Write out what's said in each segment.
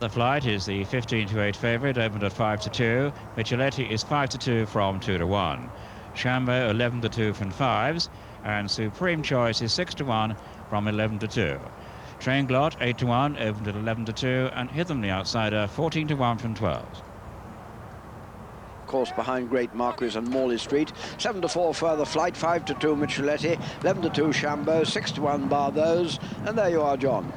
The flight is the 15-8 favourite, opened at 5-2. Micheletti is 5-2 from 2-1. Shambo 11-2 from 5s, and Supreme Choice is 6-1 from 11-2. Trainglot 8-1, opened at 11-2, and Hitham the outsider 14-1 from 12s. Course behind Great Marquis and Morley Street. 7-4 further flight, 5-2 Micheletti, 11-2 Shambo, 6-1 bar those, and there you are, John.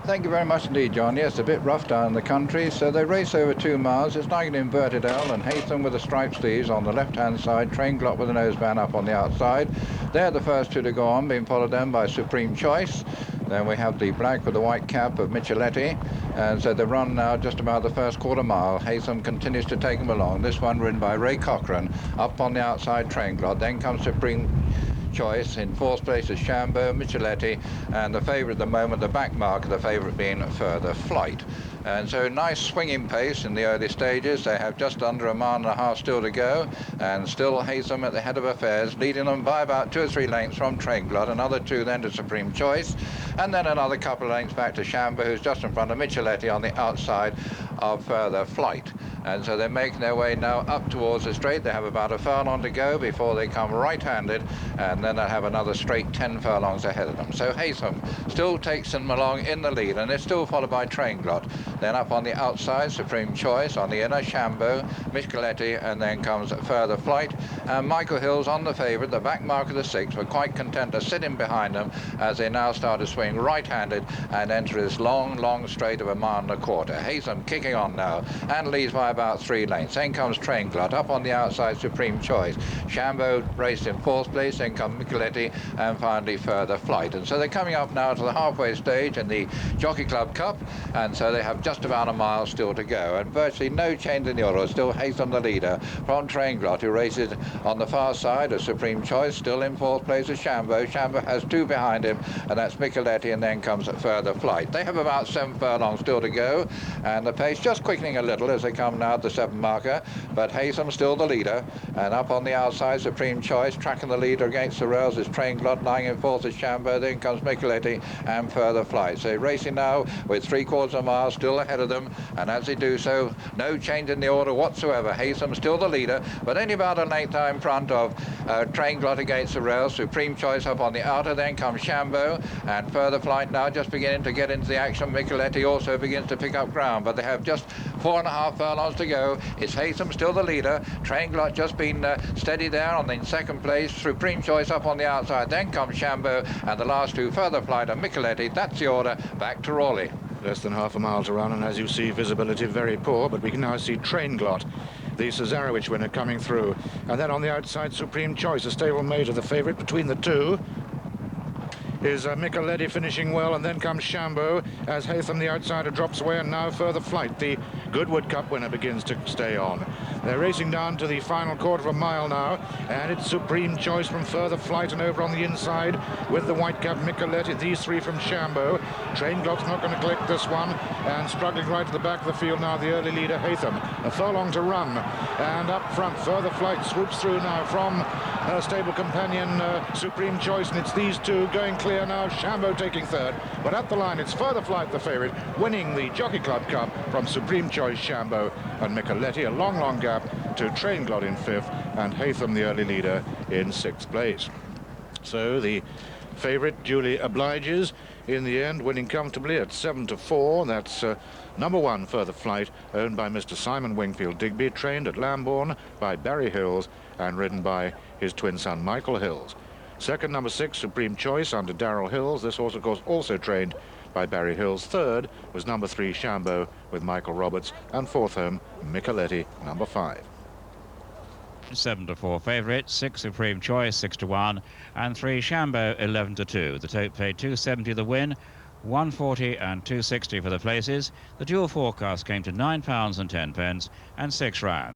Thank you very much indeed, John. Yes, a bit rough down the country, so they race over 2 miles. It's like an inverted L, and Haytham with the striped sleeves on the left-hand side, Trainglot with the noseband up on the outside. They're the first 2 to go on, being followed then by Supreme Choice. Then we have the black with the white cap of Micheletti, and so they run now just about the first quarter mile. Haytham continues to take them along. This one ridden by Ray Cochrane, up on the outside Trainglot. Then comes Supreme Choice. In 4th place is Shambo, Micheletti, and the favourite at the moment, the back mark of the favourite being Further Flight. And so nice swinging pace in the early stages. They have just under a mile and a half still to go, and still Haytham at the head of affairs, leading them by about 2 or 3 lengths from Trainglot, another 2 then to Supreme Choice, and then another couple of lengths back to Shambo, who's just in front of Micheletti on the outside of Further Flight. And so they're making their way now up towards the straight. They have about a furlong to go before they come right-handed, and then they'll have another straight 10 furlongs ahead of them. So Haytham still takes them along in the lead, and they're still followed by Trainglot. Then up on the outside, Supreme Choice, on the inner, Shambo, Micheletti, and then comes Further Flight. And Michael Hill's on the favourite, the back mark of the 6th, were quite content to sit in behind them as they now start to swing right-handed and enter this long, long straight of a mile and a quarter. Haytham kicking on now and leads by about 3 lengths. Then comes Trainglot, up on the outside, Supreme Choice. Shambo raced in 4th place, then come Micheletti, and finally Further Flight. And so they're coming up now to the halfway stage in the Jockey Club Cup, and so they have just about a mile still to go, and virtually no change in the order. Still Haytham the leader from Trainglot, who races on the far side of Supreme Choice. Still in 4th place is Shambo. Shambo has 2 behind him, and that's Micheletti, and then comes Further Flight. They have about 7 furlongs still to go, and the pace just quickening a little as they come now at the 7 marker, but Haytham still the leader, and up on the outside Supreme Choice, tracking the leader against the rails is Trainglot. Lying in 4th is Shambo, then comes Micheletti and Further Flight. So racing now with 3/4 of a mile still ahead of them, and as they do so, no change in the order whatsoever. Haytham still the leader, but only about a length in front of Trainglot against the rails. Supreme Choice up on the outer, then comes Shambo, and Further Flight now just beginning to get into the action. Micheletti also begins to pick up ground, but they have just 4.5 furlongs to go. It's Haytham still the leader. Trainglot just been steady there on the 2nd place. Supreme Choice up on the outside, then comes Shambo, and the last 2 Further Flight and Micheletti. That's the order. Back to Rawley. Less than half a mile to run, and as you see, visibility very poor, but we can now see Trainglot, the Cesarewitch winner, coming through. And then on the outside, Supreme Choice, a stablemate of the favourite. Between the 2 is Micheletti finishing well, and then comes Shambo as Haytham, the outsider, drops away, and now Further Flight, the Goodwood Cup winner, begins to stay on. They're racing down to the final quarter of a mile now, and it's Supreme Choice from Further Flight, and over on the inside with the white cap Micheletti, these 3 from Shambo. Trainglot's not going to collect this one, and struggling right to the back of the field now, the early leader Haytham. A furlong to run, and up front Further Flight swoops through now from her stable companion Supreme Choice, and it's these 2 going clear now. Shambo taking 3rd, but at the line it's Further Flight the favourite, winning the Jockey Club Cup from Supreme Choice, Shambo and Micheletti. A long gap to Trainglot in 5th, and Haytham the early leader in 6th place. So the favourite duly obliges in the end, winning comfortably at 7-4. That's number 1 Further Flight, owned by Mr. Simon Wingfield Digby, trained at Lambourne by Barry Hills and ridden by his twin son Michael Hills. Second, number 6 Supreme Choice under Darrell Hills. This horse, of course, also trained by Barry Hills. Third was number 3 Shambo with Michael Roberts, and 4th home Micheletti, number 5. 7-4 favourite, 6 Supreme Choice 6-1, and 3 Shambo 11-2. The tote paid £270 the win, £140 and £260 for the places. The dual forecast came to £9.10 and 6 rounds.